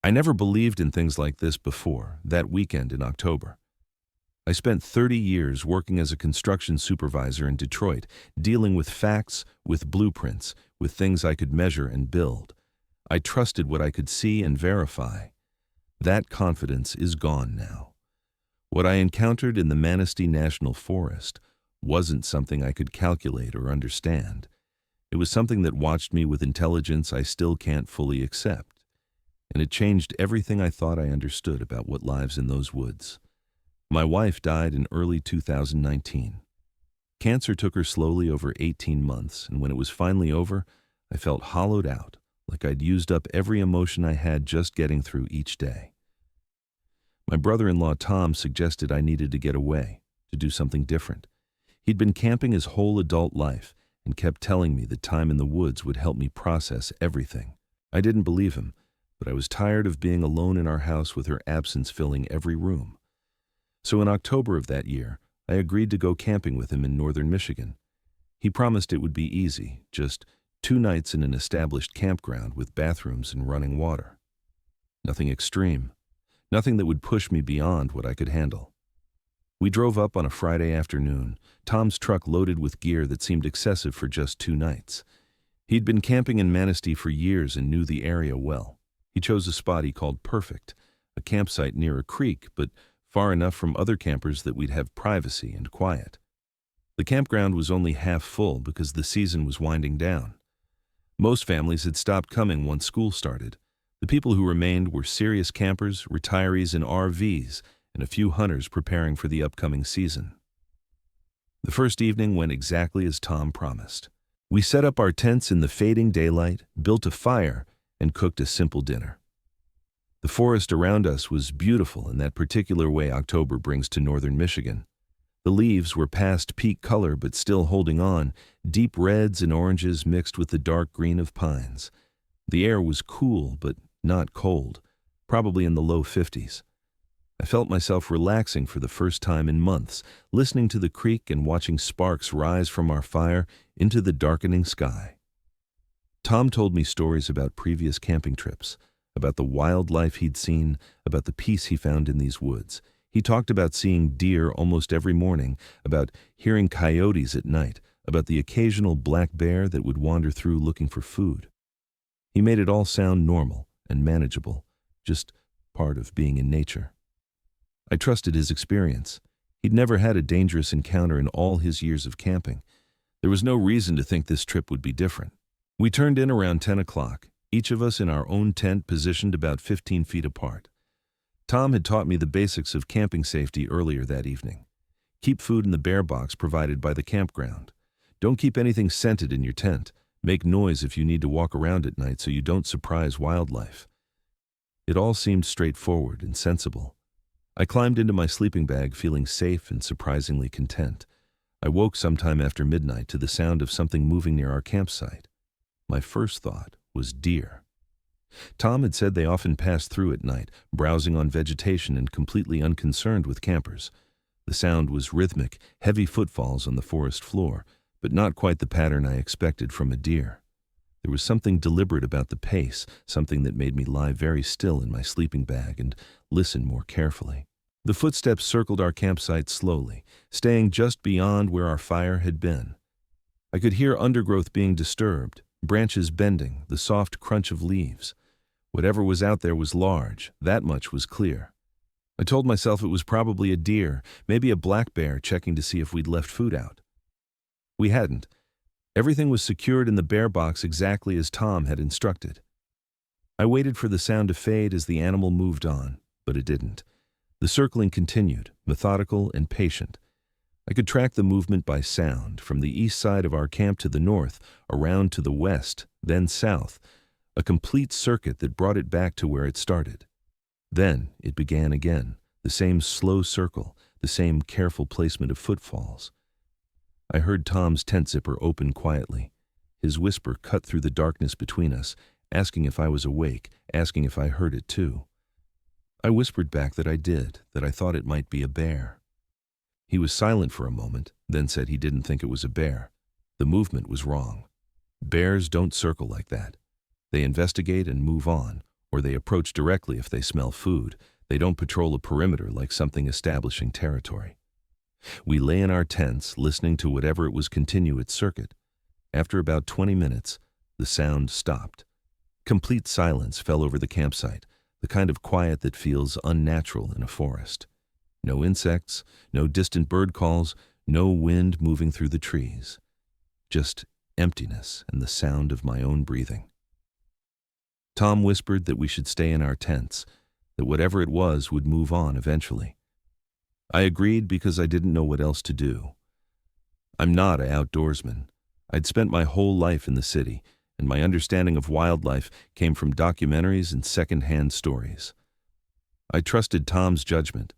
I never believed in things like this before, that weekend in October. I spent 30 years working as a construction supervisor in Detroit, dealing with facts, with blueprints, with things I could measure and build. I trusted what I could see and verify. That confidence is gone now. What I encountered in the Manistee National Forest wasn't something I could calculate or understand. It was something that watched me with intelligence I still can't fully accept. And it changed everything I thought I understood about what lives in those woods. My wife died in early 2019. Cancer took her slowly over 18 months, and when it was finally over, I felt hollowed out, like I'd used up every emotion I had just getting through each day. My brother-in-law Tom suggested I needed to get away, to do something different. He'd been camping his whole adult life and kept telling me that time in the woods would help me process everything. I didn't believe him, but I was tired of being alone in our house with her absence filling every room. So in October of that year, I agreed to go camping with him in northern Michigan. He promised it would be easy, just 2 nights in an established campground with bathrooms and running water. Nothing extreme, nothing that would push me beyond what I could handle. We drove up on a Friday afternoon, Tom's truck loaded with gear that seemed excessive for just 2 nights. He'd been camping in Manistee for years and knew the area well. He chose a spot he called Perfect, a campsite near a creek, but far enough from other campers that we'd have privacy and quiet. The campground was only half full because the season was winding down. Most families had stopped coming once school started. The people who remained were serious campers, retirees in RVs, and a few hunters preparing for the upcoming season. The first evening went exactly as Tom promised. We set up our tents in the fading daylight, built a fire, and cooked a simple dinner. The forest around us was beautiful in that particular way October brings to northern Michigan. The leaves were past peak color but still holding on, deep reds and oranges mixed with the dark green of pines. The air was cool but not cold, probably in the low 50s. I felt myself relaxing for the first time in months, listening to the creek and watching sparks rise from our fire into the darkening sky. Tom told me stories about previous camping trips, about the wildlife he'd seen, about the peace he found in these woods. He talked about seeing deer almost every morning, about hearing coyotes at night, about the occasional black bear that would wander through looking for food. He made it all sound normal and manageable, just part of being in nature. I trusted his experience. He'd never had a dangerous encounter in all his years of camping. There was no reason to think this trip would be different. We turned in around 10 o'clock, each of us in our own tent positioned about 15 feet apart. Tom had taught me the basics of camping safety earlier that evening. Keep food in the bear box provided by the campground. Don't keep anything scented in your tent. Make noise if you need to walk around at night so you don't surprise wildlife. It all seemed straightforward and sensible. I climbed into my sleeping bag feeling safe and surprisingly content. I woke sometime after midnight to the sound of something moving near our campsite. My first thought was deer. Tom had said they often passed through at night, browsing on vegetation and completely unconcerned with campers. The sound was rhythmic, heavy footfalls on the forest floor, but not quite the pattern I expected from a deer. There was something deliberate about the pace, something that made me lie very still in my sleeping bag and listen more carefully. The footsteps circled our campsite slowly, staying just beyond where our fire had been. I could hear undergrowth being disturbed, branches bending, the soft crunch of leaves. Whatever was out there was large, that much was clear. I told myself it was probably a deer, maybe a black bear checking to see if we'd left food out. We hadn't. Everything was secured in the bear box exactly as Tom had instructed. I waited for the sound to fade as the animal moved on, but it didn't. The circling continued, methodical and patient. I could track the movement by sound, from the east side of our camp to the north, around to the west, then south, a complete circuit that brought it back to where it started. Then it began again, the same slow circle, the same careful placement of footfalls. I heard Tom's tent zipper open quietly. His whisper cut through the darkness between us, asking if I was awake, asking if I heard it too. I whispered back that I did, that I thought it might be a bear. He was silent for a moment, then said he didn't think it was a bear. The movement was wrong. Bears don't circle like that. They investigate and move on, or they approach directly if they smell food. They don't patrol a perimeter like something establishing territory. We lay in our tents, listening to whatever it was continue its circuit. After about 20 minutes, the sound stopped. Complete silence fell over the campsite, the kind of quiet that feels unnatural in a forest. No insects, no distant bird calls, no wind moving through the trees. Just emptiness and the sound of my own breathing. Tom whispered that we should stay in our tents, that whatever it was would move on eventually. I agreed because I didn't know what else to do. I'm not an outdoorsman. I'd spent my whole life in the city, and my understanding of wildlife came from documentaries and second-hand stories. I trusted Tom's judgment.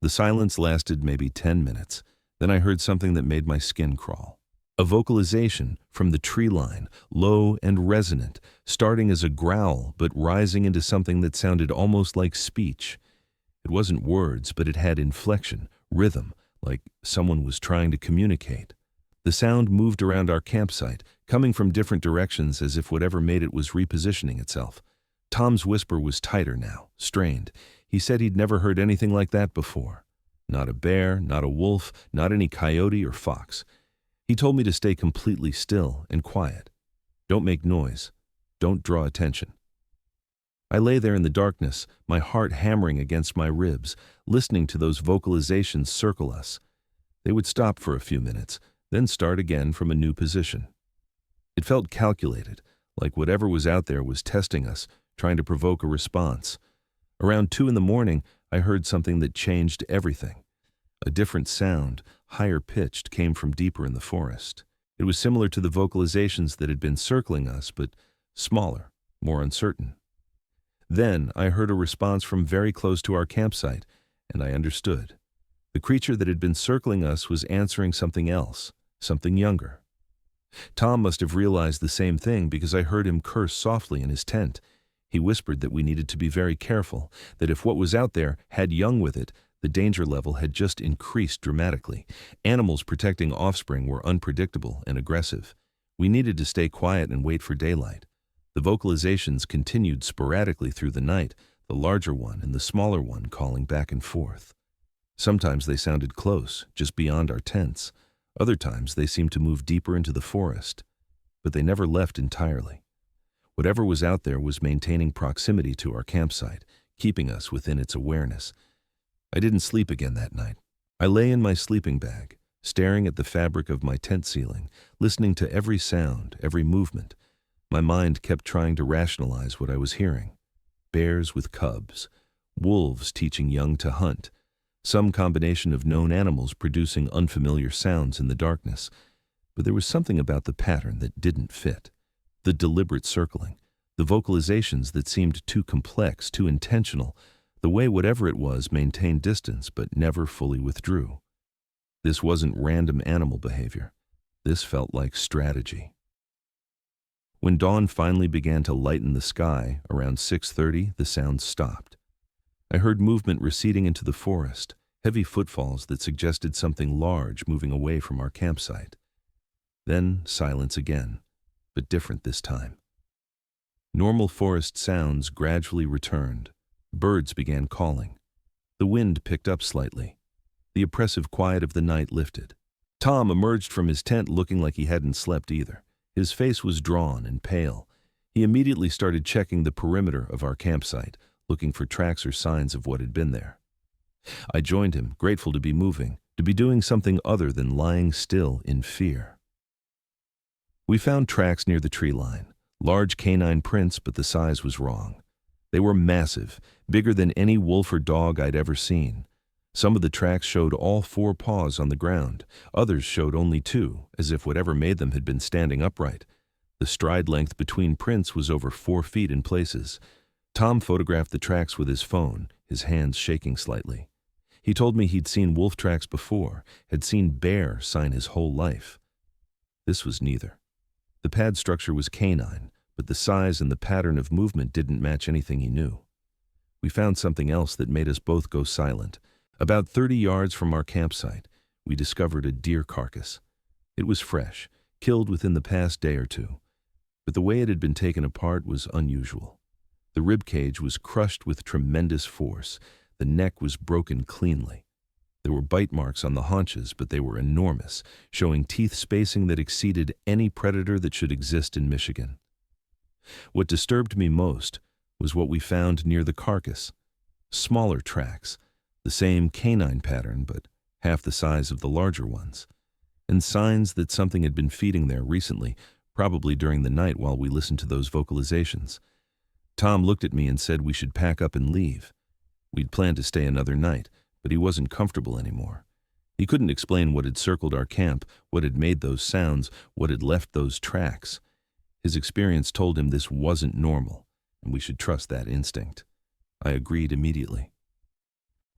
The silence lasted maybe 10 minutes. Then I heard something that made my skin crawl. A vocalization from the tree line, low and resonant, starting as a growl but rising into something that sounded almost like speech. It wasn't words, but it had inflection, rhythm, like someone was trying to communicate. The sound moved around our campsite, coming from different directions as if whatever made it was repositioning itself. Tom's whisper was tighter now, strained. He said he'd never heard anything like that before. Not a bear, not a wolf, not any coyote or fox. He told me to stay completely still and quiet. Don't make noise. Don't draw attention. I lay there in the darkness, my heart hammering against my ribs, listening to those vocalizations circle us. They would stop for a few minutes, then start again from a new position. It felt calculated, like whatever was out there was testing us, trying to provoke a response. Around 2 a.m, I heard something that changed everything. A different sound, higher pitched, came from deeper in the forest. It was similar to the vocalizations that had been circling us, but smaller, more uncertain. Then I heard a response from very close to our campsite, and I understood. The creature that had been circling us was answering something else, something younger. Tom must have realized the same thing because I heard him curse softly in his tent. He whispered that we needed to be very careful, that if what was out there had young with it, the danger level had just increased dramatically. Animals protecting offspring were unpredictable and aggressive. We needed to stay quiet and wait for daylight. The vocalizations continued sporadically through the night, the larger one and the smaller one calling back and forth. Sometimes they sounded close, just beyond our tents. Other times they seemed to move deeper into the forest. But they never left entirely. Whatever was out there was maintaining proximity to our campsite, keeping us within its awareness. I didn't sleep again that night. I lay in my sleeping bag, staring at the fabric of my tent ceiling, listening to every sound, every movement. My mind kept trying to rationalize what I was hearing. Bears with cubs, wolves teaching young to hunt, some combination of known animals producing unfamiliar sounds in the darkness. But there was something about the pattern that didn't fit. The deliberate circling, the vocalizations that seemed too complex, too intentional, the way whatever it was maintained distance but never fully withdrew. This wasn't random animal behavior. This felt like strategy. When dawn finally began to lighten the sky, around 6:30, the sounds stopped. I heard movement receding into the forest, heavy footfalls that suggested something large moving away from our campsite. Then silence again, but different this time. Normal forest sounds gradually returned. Birds began calling. The wind picked up slightly. The oppressive quiet of the night lifted. Tom emerged from his tent looking like he hadn't slept either. His face was drawn and pale. He immediately started checking the perimeter of our campsite, looking for tracks or signs of what had been there. I joined him, grateful to be moving, to be doing something other than lying still in fear. We found tracks near the tree line, large canine prints, but the size was wrong. They were massive, bigger than any wolf or dog I'd ever seen. Some of the tracks showed all 4 paws on the ground. Others showed only 2, as if whatever made them had been standing upright. The stride length between prints was over 4 feet in places. Tom photographed the tracks with his phone, his hands shaking slightly. He told me he'd seen wolf tracks before, had seen bear sign his whole life. This was neither. The pad structure was canine, but the size and the pattern of movement didn't match anything he knew. We found something else that made us both go silent. About 30 yards from our campsite, we discovered a deer carcass. It was fresh, killed within the past day or two, but the way it had been taken apart was unusual. The rib cage was crushed with tremendous force. The neck was broken cleanly. There were bite marks on the haunches, but they were enormous, showing teeth spacing that exceeded any predator that should exist in Michigan. What disturbed me most was what we found near the carcass. Smaller tracks, the same canine pattern, but half the size of the larger ones, and signs that something had been feeding there recently, probably during the night while we listened to those vocalizations. Tom looked at me and said we should pack up and leave. We'd planned to stay another night, but he wasn't comfortable anymore. He couldn't explain what had circled our camp, what had made those sounds, what had left those tracks. His experience told him this wasn't normal, and we should trust that instinct. I agreed immediately.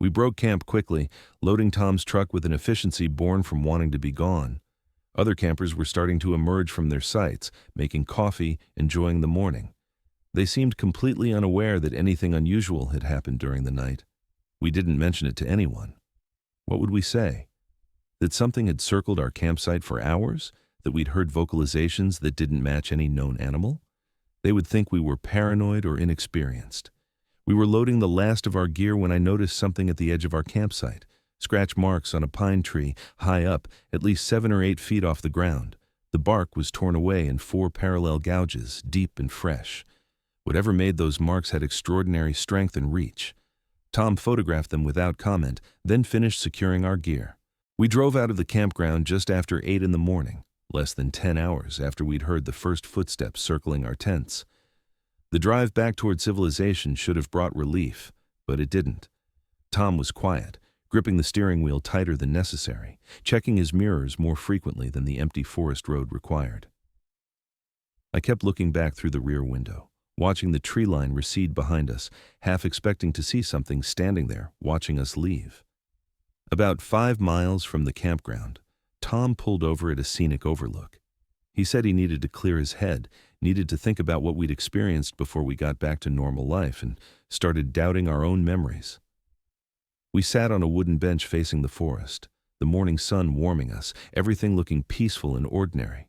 We broke camp quickly, loading Tom's truck with an efficiency born from wanting to be gone. Other campers were starting to emerge from their sites, making coffee, enjoying the morning. They seemed completely unaware that anything unusual had happened during the night. We didn't mention it to anyone. What would we say? That something had circled our campsite for hours? That we'd heard vocalizations that didn't match any known animal? They would think we were paranoid or inexperienced. We were loading the last of our gear when I noticed something at the edge of our campsite. Scratch marks on a pine tree, high up, at least 7 or 8 feet off the ground. The bark was torn away in 4 parallel gouges, deep and fresh. Whatever made those marks had extraordinary strength and reach. Tom photographed them without comment, then finished securing our gear. We drove out of the campground just after 8 in the morning, less than 10 hours after we'd heard the first footsteps circling our tents. The drive back toward civilization should have brought relief, but it didn't. Tom was quiet, gripping the steering wheel tighter than necessary, checking his mirrors more frequently than the empty forest road required. I kept looking back through the rear window, watching the tree line recede behind us, half expecting to see something standing there, watching us leave. About 5 miles from the campground, Tom pulled over at a scenic overlook. He said he needed to clear his head, needed to think about what we'd experienced before we got back to normal life and started doubting our own memories. We sat on a wooden bench facing the forest, the morning sun warming us, everything looking peaceful and ordinary.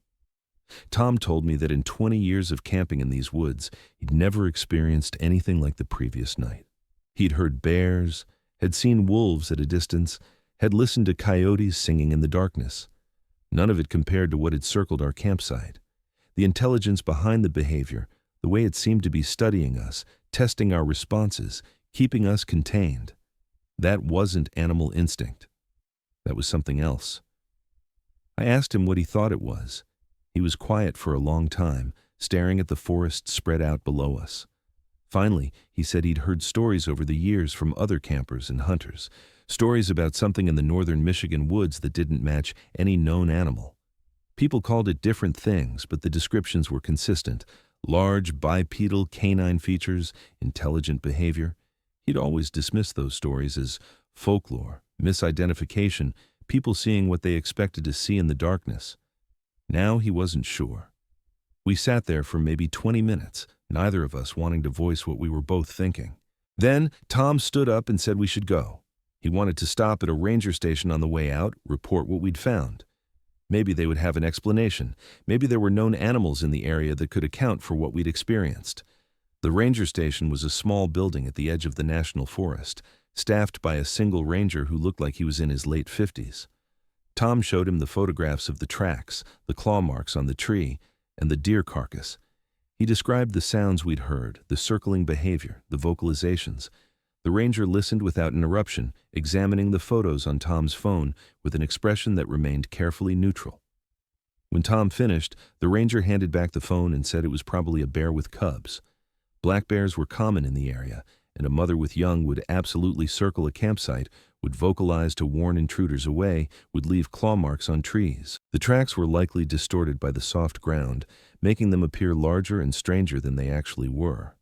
Tom told me that in 20 years of camping in these woods, he'd never experienced anything like the previous night. He'd heard bears, had seen wolves at a distance, had listened to coyotes singing in the darkness. None of it compared to what had circled our campsite. The intelligence behind the behavior, the way it seemed to be studying us, testing our responses, keeping us contained. That wasn't animal instinct. That was something else. I asked him what he thought it was. He was quiet for a long time, staring at the forest spread out below us. Finally, he said he'd heard stories over the years from other campers and hunters, stories about something in the northern Michigan woods that didn't match any known animal. People called it different things, but the descriptions were consistent. Large bipedal canine features, intelligent behavior. He'd always dismissed those stories as folklore, misidentification, people seeing what they expected to see in the darkness. Now he wasn't sure. We sat there for maybe 20 minutes, neither of us wanting to voice what we were both thinking. Then Tom stood up and said we should go. He wanted to stop at a ranger station on the way out, report what we'd found. Maybe they would have an explanation. Maybe there were known animals in the area that could account for what we'd experienced. The ranger station was a small building at the edge of the national forest, staffed by a single ranger who looked like he was in his late 50s. Tom showed him the photographs of the tracks, the claw marks on the tree, and the deer carcass. He described the sounds we'd heard, the circling behavior, the vocalizations. The ranger listened without interruption, examining the photos on Tom's phone with an expression that remained carefully neutral. When Tom finished, the ranger handed back the phone and said it was probably a bear with cubs. Black bears were common in the area, and a mother with young would absolutely circle a campsite, would vocalize to warn intruders away, would leave claw marks on trees. The tracks were likely distorted by the soft ground, making them appear larger and stranger than they actually were.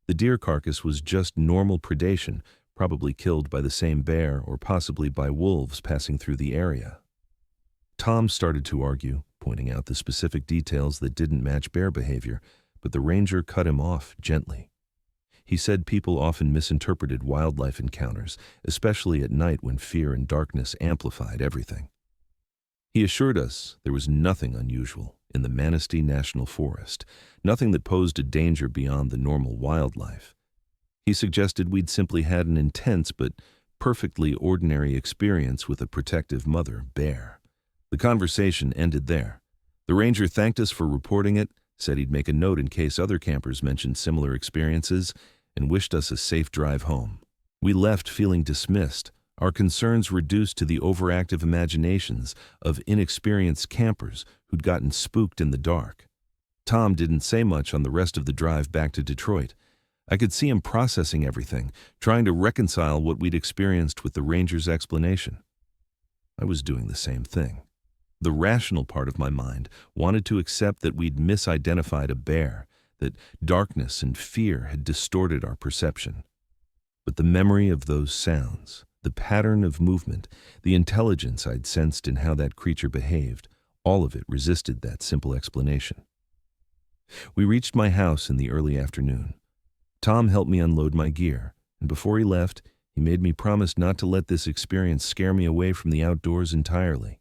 The deer carcass was just normal predation, probably killed by the same bear or possibly by wolves passing through the area. Tom started to argue, pointing out the specific details that didn't match bear behavior, but the ranger cut him off gently. He said people often misinterpreted wildlife encounters, especially at night when fear and darkness amplified everything. He assured us there was nothing unusual in the Manistee National Forest, nothing that posed a danger beyond the normal wildlife. He suggested we'd simply had an intense but perfectly ordinary experience with a protective mother bear. The conversation ended there. The ranger thanked us for reporting it, said he'd make a note in case other campers mentioned similar experiences, and wished us a safe drive home. We left feeling dismissed, our concerns reduced to the overactive imaginations of inexperienced campers who'd gotten spooked in the dark. Tom didn't say much on the rest of the drive back to Detroit. I could see him processing everything, trying to reconcile what we'd experienced with the ranger's explanation. I was doing the same thing. The rational part of my mind wanted to accept that we'd misidentified a bear, that darkness and fear had distorted our perception. But the memory of those sounds, the pattern of movement, the intelligence I'd sensed in how that creature behaved, all of it resisted that simple explanation. We reached my house in the early afternoon. Tom helped me unload my gear, and before he left, he made me promise not to let this experience scare me away from the outdoors entirely.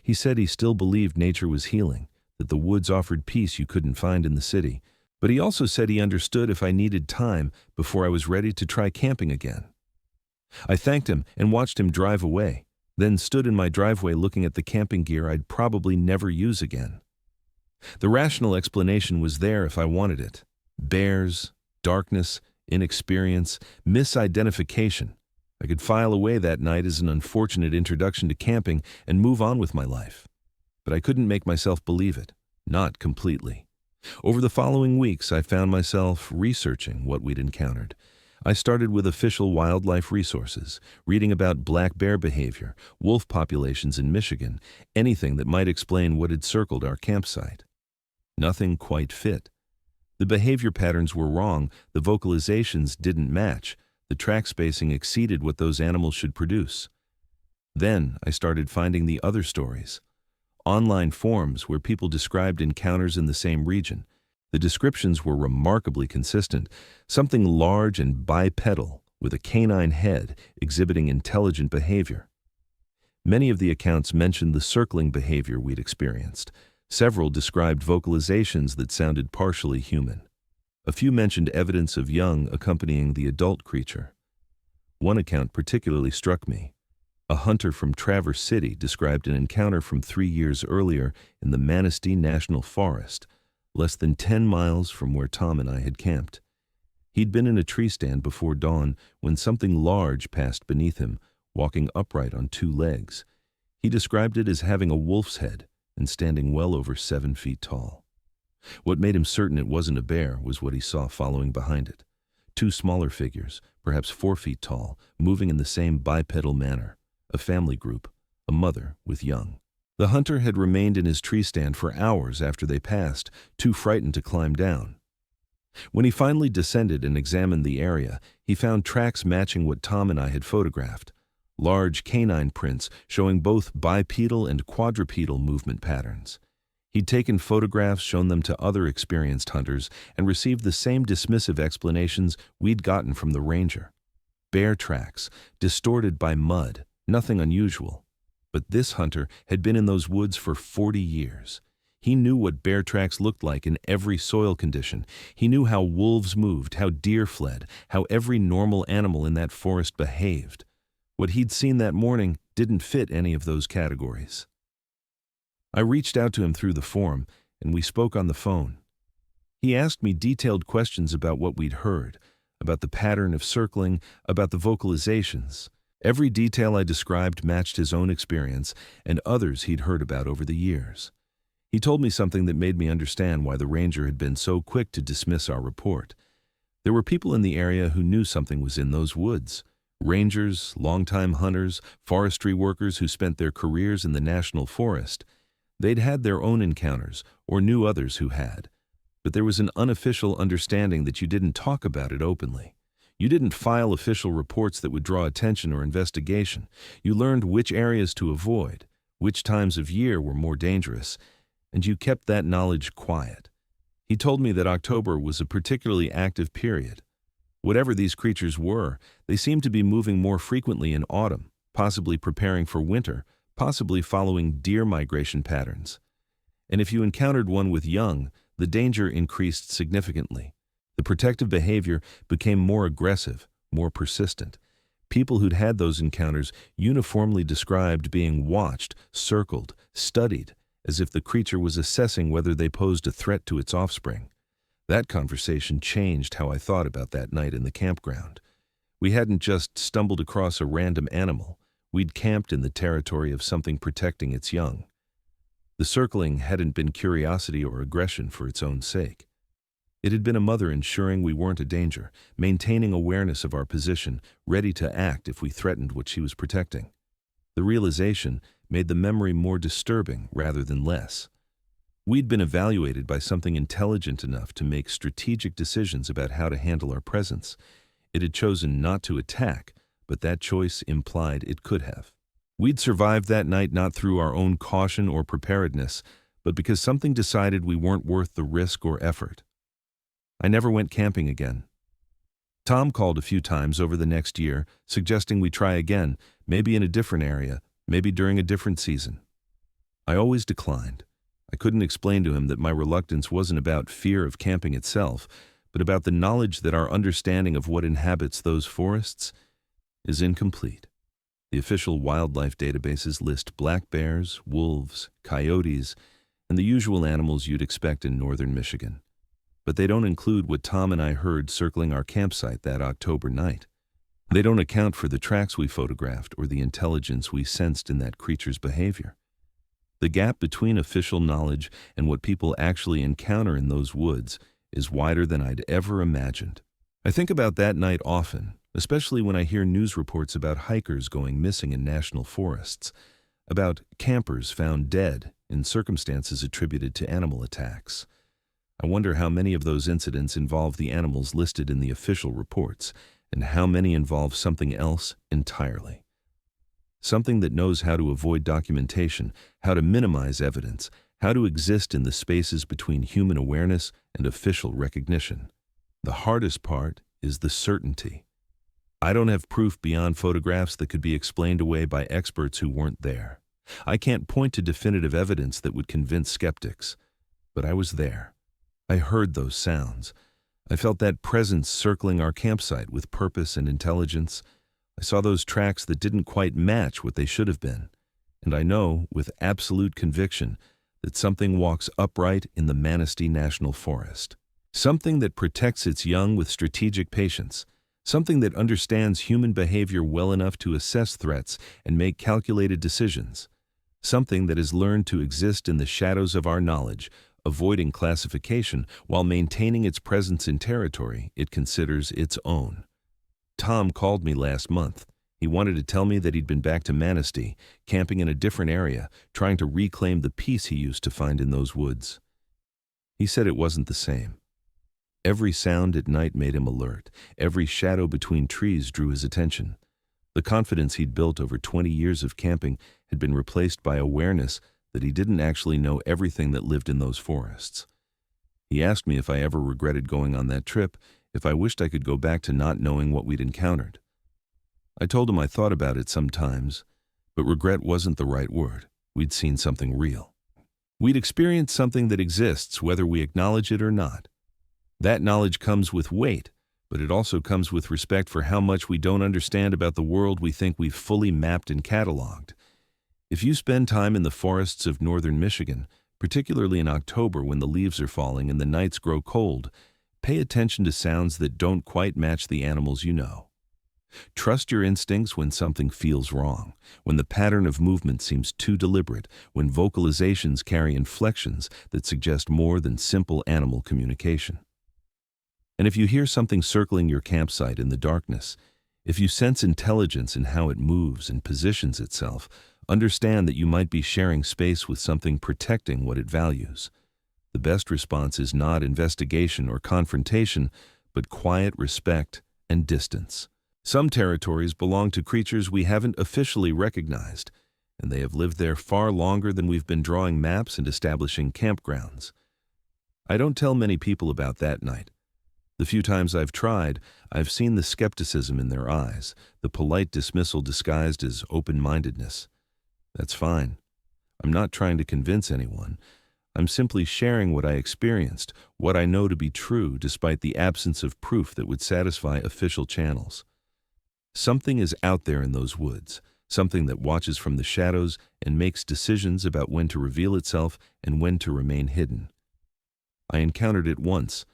He said he still believed nature was healing, that the woods offered peace you couldn't find in the city, but he also said he understood if I needed time before I was ready to try camping again. I thanked him and watched him drive away, then stood in my driveway looking at the camping gear I'd probably never use again. The rational explanation was there if I wanted it. Bears, darkness, inexperience, misidentification. I could file away that night as an unfortunate introduction to camping and move on with my life. But I couldn't make myself believe it, not completely. Over the following weeks, I found myself researching what we'd encountered. I started with official wildlife resources, reading about black bear behavior, wolf populations in Michigan, anything that might explain what had circled our campsite. Nothing quite fit. The behavior patterns were wrong, the vocalizations didn't match, the track spacing exceeded what those animals should produce. Then I started finding the other stories. Online forums where people described encounters in the same region. The descriptions were remarkably consistent, something large and bipedal, with a canine head, exhibiting intelligent behavior. Many of the accounts mentioned the circling behavior we'd experienced. Several described vocalizations that sounded partially human. A few mentioned evidence of young accompanying the adult creature. One account particularly struck me. A hunter from Traverse City described an encounter from 3 years earlier in the Manistee National Forest, less than 10 miles from where Tom and I had camped. He'd been in a tree stand before dawn when something large passed beneath him, walking upright on 2 legs. He described it as having a wolf's head and standing well over 7 feet tall. What made him certain it wasn't a bear was what he saw following behind it. 2 smaller figures, perhaps 4 feet tall, moving in the same bipedal manner. A family group, a mother with young. The hunter had remained in his tree stand for hours after they passed, too frightened to climb down. When he finally descended and examined the area, he found tracks matching what Tom and I had photographed. Large canine prints showing both bipedal and quadrupedal movement patterns. He'd taken photographs, shown them to other experienced hunters, and received the same dismissive explanations we'd gotten from the ranger. Bear tracks, distorted by mud, nothing unusual. But this hunter had been in those woods for 40 years. He knew what bear tracks looked like in every soil condition. He knew how wolves moved, how deer fled, how every normal animal in that forest behaved. What he'd seen that morning didn't fit any of those categories. I reached out to him through the forum, and we spoke on the phone. He asked me detailed questions about what we'd heard, about the pattern of circling, about the vocalizations. Every detail I described matched his own experience and others he'd heard about over the years. He told me something that made me understand why the ranger had been so quick to dismiss our report. There were people in the area who knew something was in those woods. Rangers, longtime hunters, forestry workers who spent their careers in the national forest. They'd had their own encounters, or knew others who had. But there was an unofficial understanding that you didn't talk about it openly. You didn't file official reports that would draw attention or investigation. You learned which areas to avoid, which times of year were more dangerous, and you kept that knowledge quiet. He told me that October was a particularly active period. Whatever these creatures were, they seemed to be moving more frequently in autumn, possibly preparing for winter, possibly following deer migration patterns. And if you encountered one with young, the danger increased significantly. The protective behavior became more aggressive, more persistent. People who'd had those encounters uniformly described being watched, circled, studied, as if the creature was assessing whether they posed a threat to its offspring. That conversation changed how I thought about that night in the campground. We hadn't just stumbled across a random animal. We'd camped in the territory of something protecting its young. The circling hadn't been curiosity or aggression for its own sake. It had been a mother ensuring we weren't a danger, maintaining awareness of our position, ready to act if we threatened what she was protecting. The realization made the memory more disturbing rather than less. We'd been evaluated by something intelligent enough to make strategic decisions about how to handle our presence. It had chosen not to attack, but that choice implied it could have. We'd survived that night not through our own caution or preparedness, but because something decided we weren't worth the risk or effort. I never went camping again. Tom called a few times over the next year, suggesting we try again, maybe in a different area, maybe during a different season. I always declined. I couldn't explain to him that my reluctance wasn't about fear of camping itself, but about the knowledge that our understanding of what inhabits those forests is incomplete. The official wildlife databases list black bears, wolves, coyotes, and the usual animals you'd expect in northern Michigan. But they don't include what Tom and I heard circling our campsite that October night. They don't account for the tracks we photographed or the intelligence we sensed in that creature's behavior. The gap between official knowledge and what people actually encounter in those woods is wider than I'd ever imagined. I think about that night often, especially when I hear news reports about hikers going missing in national forests, about campers found dead in circumstances attributed to animal attacks. I wonder how many of those incidents involve the animals listed in the official reports, and how many involve something else entirely. Something that knows how to avoid documentation, how to minimize evidence, how to exist in the spaces between human awareness and official recognition. The hardest part is the certainty. I don't have proof beyond photographs that could be explained away by experts who weren't there. I can't point to definitive evidence that would convince skeptics, but I was there. I heard those sounds. I felt that presence circling our campsite with purpose and intelligence. I saw those tracks that didn't quite match what they should have been. And I know, with absolute conviction, that something walks upright in the Manistee National Forest. Something that protects its young with strategic patience. Something that understands human behavior well enough to assess threats and make calculated decisions. Something that has learned to exist in the shadows of our knowledge, avoiding classification while maintaining its presence in territory it considers its own. Tom called me last month. He wanted to tell me that he'd been back to Manistee, camping in a different area, trying to reclaim the peace he used to find in those woods. He said it wasn't the same. Every sound at night made him alert. Every shadow between trees drew his attention. The confidence he'd built over 20 years of camping had been replaced by awareness that he didn't actually know everything that lived in those forests. He asked me if I ever regretted going on that trip, if I wished I could go back to not knowing what we'd encountered. I told him I thought about it sometimes, but regret wasn't the right word. We'd seen something real. We'd experienced something that exists whether we acknowledge it or not. That knowledge comes with weight, but it also comes with respect for how much we don't understand about the world we think we've fully mapped and cataloged. If you spend time in the forests of northern Michigan, particularly in October when the leaves are falling and the nights grow cold, pay attention to sounds that don't quite match the animals you know. Trust your instincts when something feels wrong, when the pattern of movement seems too deliberate, when vocalizations carry inflections that suggest more than simple animal communication. And if you hear something circling your campsite in the darkness, if you sense intelligence in how it moves and positions itself, understand that you might be sharing space with something protecting what it values. The best response is not investigation or confrontation, but quiet respect and distance. Some territories belong to creatures we haven't officially recognized, and they have lived there far longer than we've been drawing maps and establishing campgrounds. I don't tell many people about that night. The few times I've tried, I've seen the skepticism in their eyes, the polite dismissal disguised as open-mindedness. That's fine. I'm not trying to convince anyone. I'm simply sharing what I experienced, what I know to be true despite the absence of proof that would satisfy official channels. Something is out there in those woods, something that watches from the shadows and makes decisions about when to reveal itself and when to remain hidden. I encountered it once,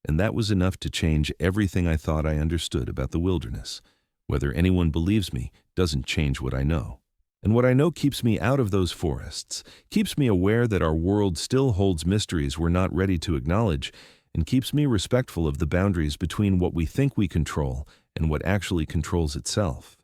and that was enough to change everything I thought I understood about the wilderness. Whether anyone believes me doesn't change what I know. And what I know keeps me out of those forests, keeps me aware that our world still holds mysteries we're not ready to acknowledge, and keeps me respectful of the boundaries between what we think we control and what actually controls itself.